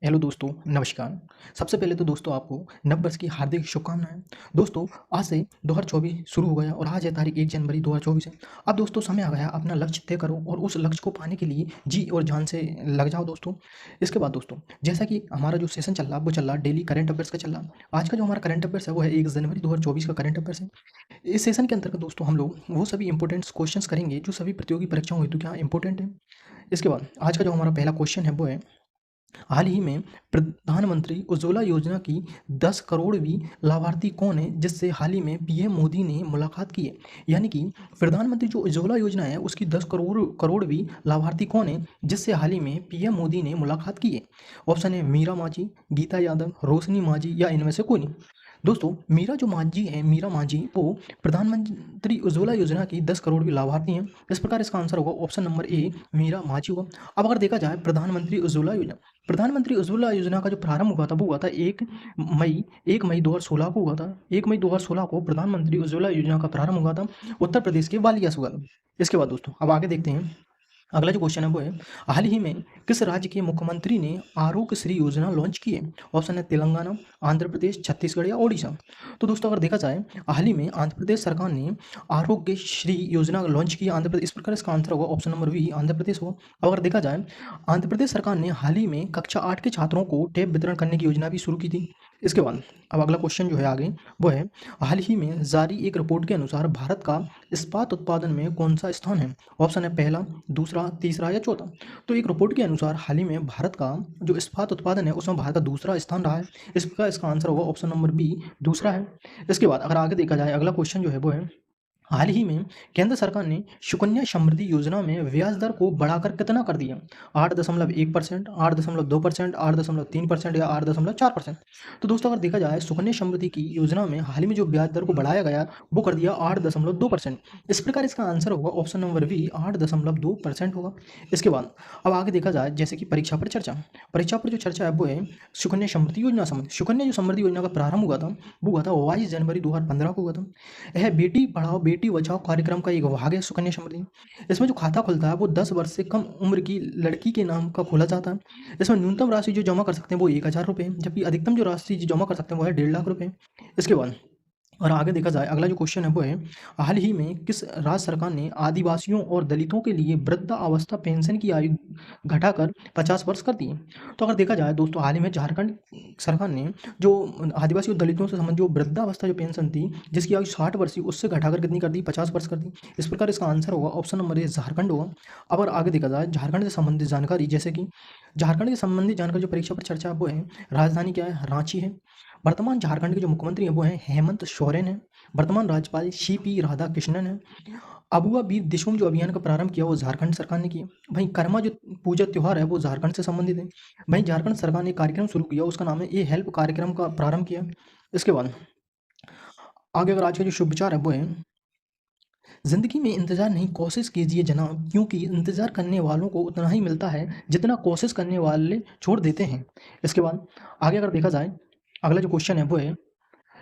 Hello दोस्तों, नमस्कार। सबसे पहले तो दोस्तों आपको नववर्ष की हार्दिक शुभकामनाएँ। दोस्तों आज से 2024 शुरू हो गया और आज है तारीख 1 जनवरी 2024 है। अब दोस्तों समय आ गया अपना लक्ष्य तय करो और उस लक्ष्य को पाने के लिए जी और जान से लग जाओ दोस्तों। इसके बाद दोस्तों जैसा कि हमारा जो सेशन चल रहा है वो चल रहा है डेली करंट अफेयर्स का चल रहा है। आज का जो हमारा करंट अफेयर्स है वो है 1 जनवरी 2024 का करंट अफेयर्स है। इस सेशन के अंतर्गत दोस्तों हम लोग वो सभी इंपॉर्टेंट क्वेश्चंस करेंगे जो सभी प्रतियोगी परीक्षाओं हेतु क्या इंपॉर्टेंट है। इसके बाद आज का जो हमारा पहला क्वेश्चन है वो है हाल ही में प्रधानमंत्री उज्ज्वला योजना की 10 करोड़वीं लाभार्थी कौन है जिससे हाल ही में पीएम मोदी ने मुलाकात की है। यानी कि प्रधानमंत्री जो उज्ज्वला योजना है उसकी 10 करोड़वीं लाभार्थी कौन है जिससे हाल ही में पीएम मोदी ने मुलाकात की है। ऑप्शन है मीरा माझी, गीता यादव, रोशनी माझी या इनमें से कोई नहीं। दोस्तों मीरा माझी वो प्रधानमंत्री उज्ज्वला योजना की 10 करोड़वीं लाभार्थी हैं। इस प्रकार इसका आंसर होगा ऑप्शन नंबर ए मीरा माझी होगा। अब अगर देखा जाए प्रधानमंत्री उज्ज्वला योजना का जो प्रारंभ हुआ था वो हुआ था मई 1 मई 2016 को हुआ था। 1 मई 2016 को प्रधानमंत्री उज्ज्वला योजना का प्रारंभ हुआ था उत्तर प्रदेश के बालिया से हुआ था। इसके बाद दोस्तों अब आगे देखते हैं। अगला जो क्वेश्चन है वो है हाल ही में किस राज्य के मुख्यमंत्री ने आरोग्य श्री योजना लॉन्च की है। ऑप्शन है तेलंगाना, आंध्र प्रदेश, छत्तीसगढ़ या ओडिशा। तो दोस्तों अगर देखा जाए हाल ही में आंध्र प्रदेश सरकार ने आरोग्य श्री योजना लॉन्च की आंध्र प्रदेश। इस प्रकार इसका आंसर होगा option number B Andhra Pradesh होगा। अब अगर देखा जाए आंध्र प्रदेश सरकार ने हाल ही में कक्षा 8 के छात्रों को टैब वितरण करने की योजना भी शुरू की थी। इसके बाद अब अगला क्वेश्चन जो है आगे वो है हाल ही में जारी एक रिपोर्ट के अनुसार भारत का इस्पात उत्पादन में कौन सा स्थान है। ऑप्शन है पहला, दूसरा, तीसरा या चौथा। तो एक रिपोर्ट के अनुसार हाल ही में भारत का जो इस्पात उत्पादन है उसमें भारत का दूसरा स्थान रहा है। इसका आंसर होगा ऑप्शन नंबर बी दूसरा है। इसके बाद अगर आगे देखा जाए अगला क्वेश्चन जो है वो है हाल ही में केंद्र सरकार ने सुकन्या समृद्धि योजना में ब्याज दर को बढ़ाकर कितना कर दिया। 8.1%, 8.2%, 8.3% या 8.4%। तो दोस्तों अगर देखा जाए सुकन्या समृद्धि की योजना में हाल ही में जो ब्याज दर को बढ़ाया गया वो कर दिया 8.2%। इस प्रकार इसका आंसर होगा ऑप्शन नंबर बी 8.2% होगा। इसके बाद अब आगे देखा जाए जैसे कि परीक्षा पर जो चर्चा है वो है सुकन्या समृद्धि योजना संबंध। सुकन्या जो समृद्धि योजना का प्रारंभ हुआ था वो हुआ था 22 जनवरी 2015 को हुआ था। यह बेटी पढ़ाओ बेटी बचाओ कार्यक्रम का एक भाग है सुकन्या समृद्धि। इसमें जो खाता खुलता है वो 10 वर्ष से कम उम्र की लड़की के नाम का खोला जाता है। इसमें न्यूनतम राशि जो जमा कर सकते हैं वो 1000 रुपये है, जबकि अधिकतम जो राशि जमा कर सकते हैं वो है 1.5 लाख रुपये। इसके बाद और आगे देखा जाए अगला जो क्वेश्चन है वो है हाल ही में किस राज्य सरकार ने आदिवासियों और दलितों के लिए वृद्धावस्था पेंशन की आयु घटाकर 50 वर्ष कर दी है। तो अगर देखा जाए दोस्तों हाल ही में झारखंड सरकार ने जो आदिवासी और दलितों से संबंधित जो वृद्धावस्था जो पेंशन थी जिसकी आयु 60 वर्ष थी उससे घटाकर कितनी कर दी, 50 वर्ष कर दी। इस प्रकार इसका आंसर होगा ऑप्शन नंबर ए झारखंड होगा। अब अगर आगे देखा जाए झारखंड से संबंधित जानकारी जैसे कि झारखंड के संबंधित जानकारी जो परीक्षा पर चर्चा वो है राजधानी क्या है, रांची है। वर्तमान झारखंड के जो मुख्यमंत्री हैं वो हैं हेमंत सोरेन है। वर्तमान राज्यपाल सीपी राधाकृष्णन है। अबुआ बीर दिशुम जो अभियान का प्रारंभ किया वो झारखंड सरकार ने किया। वहीं कर्मा जो पूजा त्यौहार है वो झारखंड से संबंधित है। वहीं झारखंड सरकार ने एक कार्यक्रम शुरू किया उसका नाम है ए हेल्प कार्यक्रम का प्रारंभ किया। इसके बाद आगे अगर आज का जो शुभ विचार है वो है जिंदगी में इंतजार नहीं कोशिश कीजिए जनाब, क्योंकि इंतजार करने वालों को उतना ही मिलता है जितना कोशिश करने वाले छोड़ देते हैं। इसके बाद आगे अगर देखा जाए अगला जो क्वेश्चन है वो है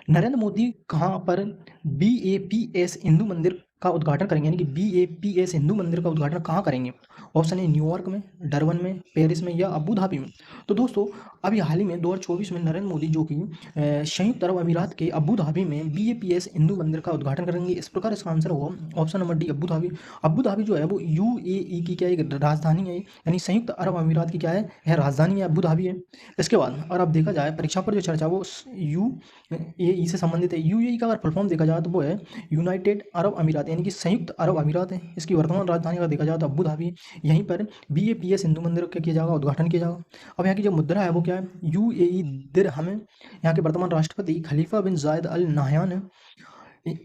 नरेंद्र मोदी कहाँ पर बीएपीएस हिंदू मंदिर का उद्घाटन करेंगे, यानी कि बीएपीएस हिंदू मंदिर का उद्घाटन कहाँ करेंगे। ऑप्शन है न्यूयॉर्क में, डरबन में, पेरिस में या अबू धाबी में। तो दोस्तों अभी हाल ही में 2024 में नरेंद्र मोदी जो कि संयुक्त अरब अमीरात के अबू धाबी में बीएपीएस हिंदू मंदिर का उद्घाटन करेंगे। इस प्रकार इसका आंसर होगा option number D Abu Dhabi. Abu Dhabi जो है वो यूएई की क्या एक राजधानी है, यानी संयुक्त अरब अमीरात की क्या है यह राजधानी है अबू धाबी है। इसके बाद और अब देखा जाए परीक्षा पर जो चर्चा वो यूएई से संबंधित है। यूएई का अगर फुल फॉर्म देखा जाए तो वो है यूनाइटेड अरब अमीरात, यानी कि संयुक्त अरब अमीरात है। इसकी वर्तमान राजधानी का देखा जाए तो अबू धाबी। यहीं पर बीएपीएस हिंदू मंदिर का किया जाएगा उद्घाटन किया जाएगा। अब यहाँ की जो मुद्रा है वो क्या है यूएई दिरहम है। यहाँ के वर्तमान राष्ट्रपति खलीफा बिन जायद अल नाहयान है।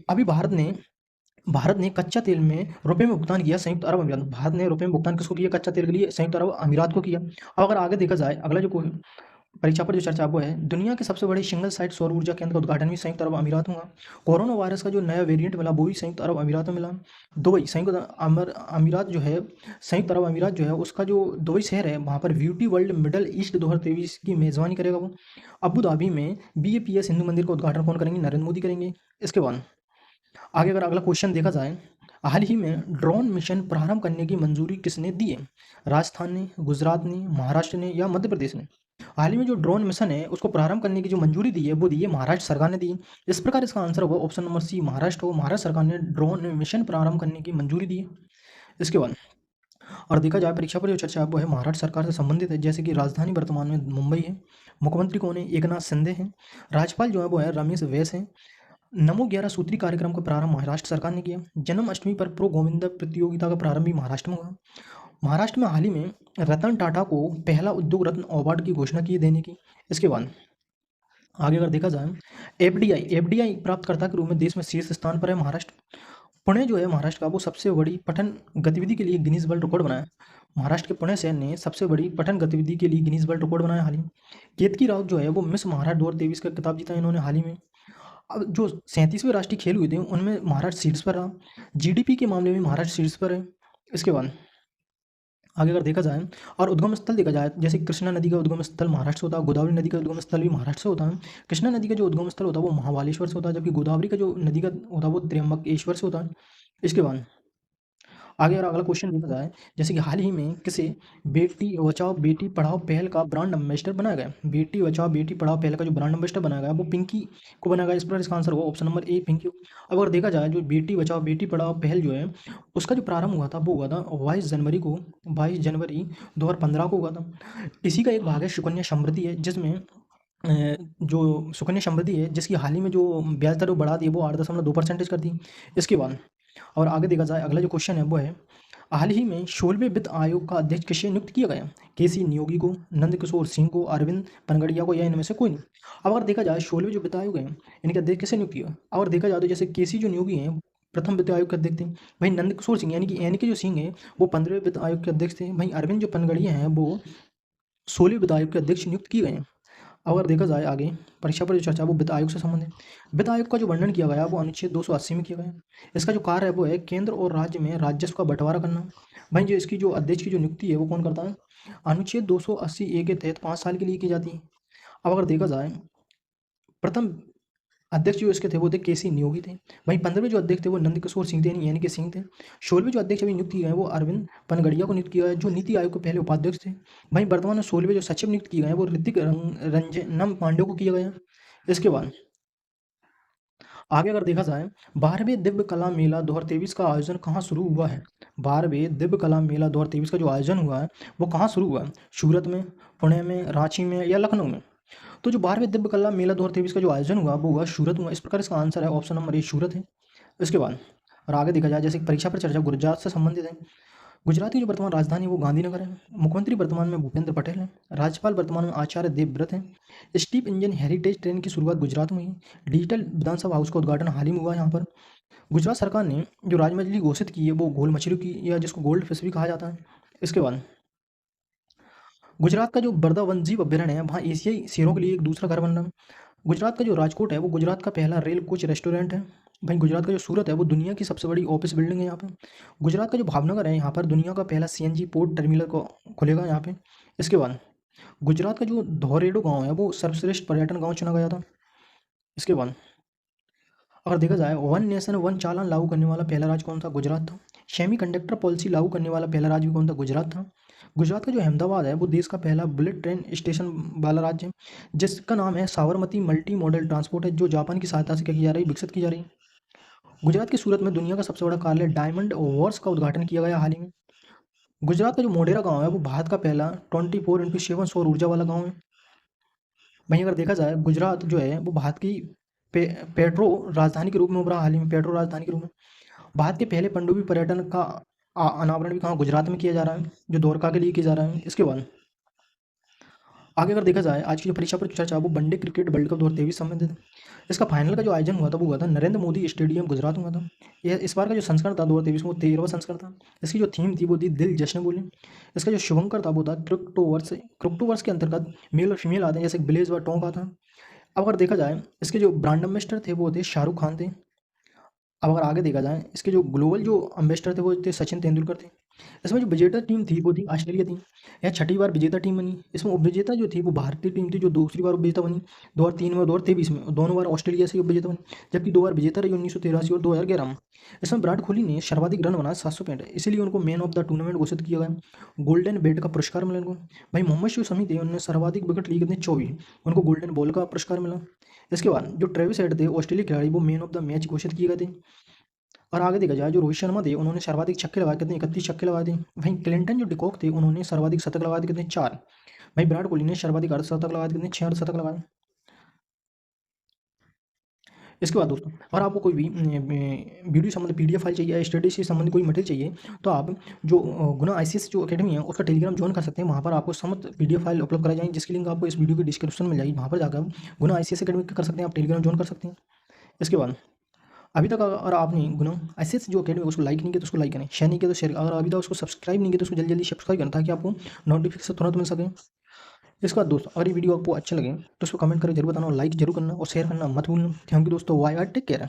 अभी भारत ने कच्चा तेल में रुपए में भुगतान किया संयुक्त अरब अमीरात। भारत ने रुपए में भुगतान किसको किया, कच्चा तेल के लिए संयुक्त अरब अमीरात को किया। अब अगर आगे देखा जाए अगला जो परीक्षा पर जो चर्चा वो है दुनिया के सबसे बड़े सिंगल साइट सौर ऊर्जा केंद्र का उद्घाटन भी संयुक्त अरब अमीरात होगा। कोरोना वायरस का जो नया वेरिएंट मिला वो भी संयुक्त अरब अमीरात में मिला। दुबई अमीरात जो है संयुक्त अरब अमीरात जो है उसका जो दुबई शहर है वहाँ पर ब्यूटी वर्ल्ड मिडल ईस्ट 2023 की मेजबानी करेगा वो। अबू धाबी में बीएपीएस हिंदू मंदिर का उद्घाटन कौन करेंगे, नरेंद्र मोदी करेंगे। इसके बाद आगे अगर अगला क्वेश्चन देखा जाए हाल ही में ड्रोन मिशन प्रारंभ करने की मंजूरी किसने दी है। राजस्थान ने, गुजरात ने, महाराष्ट्र ने या मध्य प्रदेश ने। हाल ही में जो ड्रोन मिशन है उसको प्रारंभ करने की जो मंजूरी दी है वो दी है महाराष्ट्र सरकार ने दी है। इस प्रकार इसका आंसर होगा ऑप्शन नंबर सी महाराष्ट्र हो। महाराष्ट्र सरकार ने ड्रोन मिशन प्रारंभ करने की मंजूरी दी है। इसके बाद और देखा जाए परीक्षा पर जो चर्चा है वो है महाराष्ट्र सरकार से संबंधित है, जैसे कि राजधानी वर्तमान में मुंबई है, मुख्यमंत्री कौन है, एकनाथ शिंदे हैं, राज्यपाल जो है वो है रमेश बैस है। नमो 11 सूत्री कार्यक्रम का प्रारंभ महाराष्ट्र सरकार ने किया। जन्माष्टमी पर प्रो गोविंदा प्रतियोगिता का प्रारंभ भी महाराष्ट्र में हुआ। महाराष्ट्र में हाल ही में रतन टाटा को पहला उद्योग रत्न अवार्ड की घोषणा की देने की। इसके बाद आगे अगर देखा जाए एफडीआई प्राप्तकर्ता के रूप में देश में शीर्ष स्थान पर है महाराष्ट्र। पुणे जो है महाराष्ट्र का वो सबसे बड़ी पठन गतिविधि के लिए गिनीज वर्ल्ड रिकॉर्ड बनाया। महाराष्ट्र के पुणे शहर ने सबसे बड़ी पठन गतिविधि के लिए गिनीज वर्ल्ड रिकॉर्ड बनाया हाल ही में। केतकी राउत जो है वो मिस महाराष्ट्र 2023 का खिताब जीता इन्होंने हाल ही में। अब जो 37वें राष्ट्रीय खेल हुए थे उनमें महाराष्ट्र शीर्ष पर रहा। जीडीपी के मामले में महाराष्ट्र शीर्ष पर है। इसके बाद आगे अगर देखा जाए और उद्गम स्थल देखा जाए, जैसे कृष्णा नदी का उद्गम स्थल महाराष्ट्र से होता है, गोदावरी नदी का उद्गम स्थल भी महाराष्ट्र से होता है। कृष्णा नदी का जो उद्गम स्थल होता है वो महाबालेश्वर से होता है, जबकि गोदावरी का जो नदी का होता है वो त्र्यंबकेश्वर से होता है। इसके बाद आगे अगर अगला क्वेश्चन देखा जाए, जैसे कि हाल ही में किसे बेटी बचाओ बेटी पढ़ाओ पहल का ब्रांड एम्बेसडर बनाया गया। बेटी बचाओ बेटी पढ़ाओ पहल का जो ब्रांड एम्बेसडर बनाया गया वो पिंकी को बनाया गया। इस पर इसका आंसर होगा ऑप्शन नंबर ए पिंकी। अब अगर देखा जाए जो बेटी बचाओ बेटी पढ़ाओ पहल जो है उसका जो प्रारंभ हुआ था वो हुआ था 22 जनवरी 2015 को हुआ था। इसी का एक भाग है सुकन्या समृद्धि है, जिसमें जो सुकन्या समृद्धि है जिसकी हाल ही में जो ब्याज दर वो बढ़ा दी है वो 8.2% कर दी। इसके बाद और आगे देखा जाए अगला जो क्वेश्चन है वो है हाल ही में 16वें वित्त आयोग का अध्यक्ष किसे नियुक्त किया गया। केसी नियोगी को, नंद किशोर सिंह को, अरविंद पनगड़िया को, या इनमें से कोई नहीं। अब अगर देखा जाए 16वें जो वित्त आयोग है इनके अध्यक्ष किसे नियुक्त किया। अगर देखा जाए तो जैसे केसी जो नियोगी हैं प्रथम वित्त आयोग के अध्यक्ष थे। वहीं नंद किशोर सिंह यानी कि एन के जो सिंह है वो 15वें वित्त आयोग के अध्यक्ष थे। वहीं अरविंद जो पनगड़िया हैं वो 16वें वित्त आयोग के अध्यक्ष नियुक्त किए गए हैं। अगर देखा जाए आगे परीक्षा पर जो चर्चा है वो वित्त आयोग से संबंधित। वित्त आयोग का जो वर्णन किया गया वो अनुच्छेद 280 में किया गया है। इसका जो कार्य है वो है केंद्र और राज्य में राजस्व का बंटवारा करना। भाई जो इसकी जो अध्यक्ष की जो नियुक्ति है वो कौन करता है, अनुच्छेद 280 ए के तहत 5 साल के लिए की जाती है। अब अगर देखा जाए प्रथम अध्यक्ष जो इसके थे वो थे केसी नियोगी थे। वहीं 15वें जो अध्यक्ष थे वो नंद किशोर सिंह थे यानी कि सिंह थे। 16वें जो अध्यक्ष अभी नियुक्त किए गए हैं वो अरविंद पनगड़िया को नियुक्त किया है जो नीति आयोग के पहले उपाध्यक्ष थे। वहीं वर्तमान में 16वें जो सचिव नियुक्त किए गए हैं वो ऋतिक रंजनम पांडे को किया गया है। इसके बाद आगे अगर देखा जाए 12वें दिव्य कला मेला 2023 का आयोजन कहाँ शुरू हुआ है। 12वें दिव्य कला मेला 2023 का जो आयोजन हुआ है वो कहाँ शुरू हुआ है, सूरत में, पुणे में, रांची में, या लखनऊ में। तो जो 12वें दिव्य कला मेला 2023 का जो आयोजन हुआ वो हुआ सूरत हुआ। इस प्रकार इसका आंसर है ऑप्शन नंबर ए सूरत है। इसके बाद और आगे देखा जाए जैसे कि परीक्षा पर चर्चा गुजरात से संबंधित है। गुजरात की जो वर्तमान राजधानी है वो गांधीनगर है। मुख्यमंत्री वर्तमान में भूपेंद्र पटेल हैं। राज्यपाल वर्तमान में आचार्य देवव्रत हैं। स्टीप इंजन हेरिटेज ट्रेन की शुरुआत गुजरात में हुई है। डिजिटल विधानसभा हाउस का उद्घाटन हाल ही में हुआ है यहाँ पर। गुजरात सरकार ने जो राजमछली घोषित की है वो घोल मछली की, या जिसको गोल्ड फिश भी कहा जाता है। इसके बाद गुजरात का जो बर्दा वनजीव अभ्यारण्य है वहाँ एशियाई शेरों के लिए एक दूसरा घर बन रहा है। गुजरात का जो राजकोट है वो गुजरात का पहला रेल कोच रेस्टोरेंट है। भाई गुजरात का जो सूरत है वो दुनिया की सबसे बड़ी ऑफिस बिल्डिंग है यहाँ पे। गुजरात का जो भावनगर है यहाँ पर दुनिया का पहला सीएनजी पोर्ट टर्मिनल को खुलेगा यहाँ पे। इसके बाद गुजरात का जो धोरेडो गांव है वो सर्वश्रेष्ठ पर्यटन गांव चुना गया था। इसके बाद अगर देखा जाए वन नेशन वन चालान लागू करने वाला पहला राज्य कौन था, गुजरात था। सेमी कंडक्टर पॉलिसी लागू करने वाला पहला राज्य भी कौन था, गुजरात था। गुजरात का जो अहमदाबाद है वो देश का पहला बुलेट ट्रेन स्टेशन वाला राज्य है, जिसका नाम है साबरमती मल्टी मॉडल ट्रांसपोर्ट है, जो जापान की सहायता से क्या की जा रही है, विकसित की जा रही है। गुजरात की सूरत में दुनिया का सबसे बड़ा कार्यालय डायमंड वर्स का उद्घाटन किया गया हाल ही में। गुजरात का जो मोढेरा गांव है वो भारत का पहला 24x7 सौर ऊर्जा वाला गांव है। वहीं अगर देखा जाए गुजरात जो है वो भारत की पेट्रो राजधानी के रूप में उभरा हाल ही में, पेट्रो राजधानी के रूप में। भारत के पहले पनडुब्बी पर्यटन का अनावरण भी कहाँ, गुजरात में किया जा रहा है, जो द्वारका के लिए किया जा रहा है। इसके बाद आगे अगर देखा जाए आज की जो परीक्षा पर चर्चा वो वनडे क्रिकेट वर्ल्ड कप 2023 संबंधित है। इसका फाइनल का जो आयोजन हुआ था वो हुआ था नरेंद्र मोदी स्टेडियम गुजरात हुआ था। यह इस बार का जो संस्करण था 2023 में वो 13वां संस्करण था। इसकी जो थीम थी वो थी दिल जश्न बोले। इसका जो शुभंकर था वो था क्रिप्टोवर्स के अंतर्गत मेल और फीमेल आते हैं, जैसे ब्लेज व टोंक आता है। अब अगर देखा जाए इसके जो ब्रांड एम्बेसडर थे वो थे शाहरुख खान थे। अब अगर आगे देखा जाए इसके जो ग्लोबल जो एम्बेसडर थे वो थे सचिन तेंदुलकर थे। इसमें जो विजेता टीम थी वो थी ऑस्ट्रेलिया टीम। यह छठी बार विजेता टीम बनी। इसमें उपविजेता जो थी वो भारतीय टीम थी जो दूसरी बार उपविजेता बनी 2003 में और 2023 में, और दोनों बार ऑस्ट्रेलिया से उपविजेता बनी। जबकि 2 बार विजेता रही 1983 और 2011 में। इसमें विराट कोहली ने सर्वाधिक रन बनाए 765, इसीलिए उनको मैन ऑफ द टूर्नामेंट घोषित किया गया। गोल्डन बैट का पुरस्कार मिला उनको। भाई मोहम्मद शमी थे, उन्होंने सर्वाधिक विकेट लिए कितने 24, उनको गोल्डन बॉल का पुरस्कार मिला। इसके बाद जो ट्रेविस हेड थे ऑस्ट्रेलिया खिलाड़ी, वो मैन ऑफ द मैच घोषित किए गए थे। और आगे देखा जाए जो रोहित शर्मा थे उन्होंने सर्वाधिक छक्के लगाए कितने 31 छक्के लगाए थे। वहीं क्लिंटन जो डिकॉक थे उन्होंने सर्वाधिक शतक लगाए थे कितने 4। भाई विराट कोहली ने सर्वाधिक अर्धशतक लगाए थे कितने 6 अर्धशतक लगाए। इसके बाद दोस्तों अगर आपको कोई भी वीडियो संबंधित पीडीएफ फाइल चाहिए या स्टडी से संबंधित कोई मटेरियल चाहिए तो आप जो गुना आईसीएस जो अकेडमी है उसका टेलीग्राम ज्वाइन कर सकते हैं। वहाँ पर आपको समस्त पीडीएफ फाइल उपलब्ध कराई जाएंगी, जिसकी लिंक आपको इस वीडियो के डिस्क्रिप्शन में मिल जाएगी। वहाँ पर जाकर गुना आईसीएस अकेडमी कर सकते हैं, आप टेलीग्राम ज्वाइन कर सकते हैं। इसके बाद अभी तक अगर आपने गुना आईसीएस जो अकेडमी उसको लाइक नहीं किया तो उसको लाइक करें, शेयर नहीं किया तो शेयर, अगर अभी तक उसको सब्सक्राइब नहीं किया तो उसको जल्दी जल्दी सब्सक्राइब करें ताकि आपको नोटिफिकेशन तुरंत मिल सके। इसके बाद दोस्तों अगर ये वीडियो आपको अच्छा लगे तो उसको कमेंट करके जरूर बताना और लाइक जरूर करना और शेयर करना मत भूलना। थैंक यू दोस्तों, बाय बाय, टेक केयर।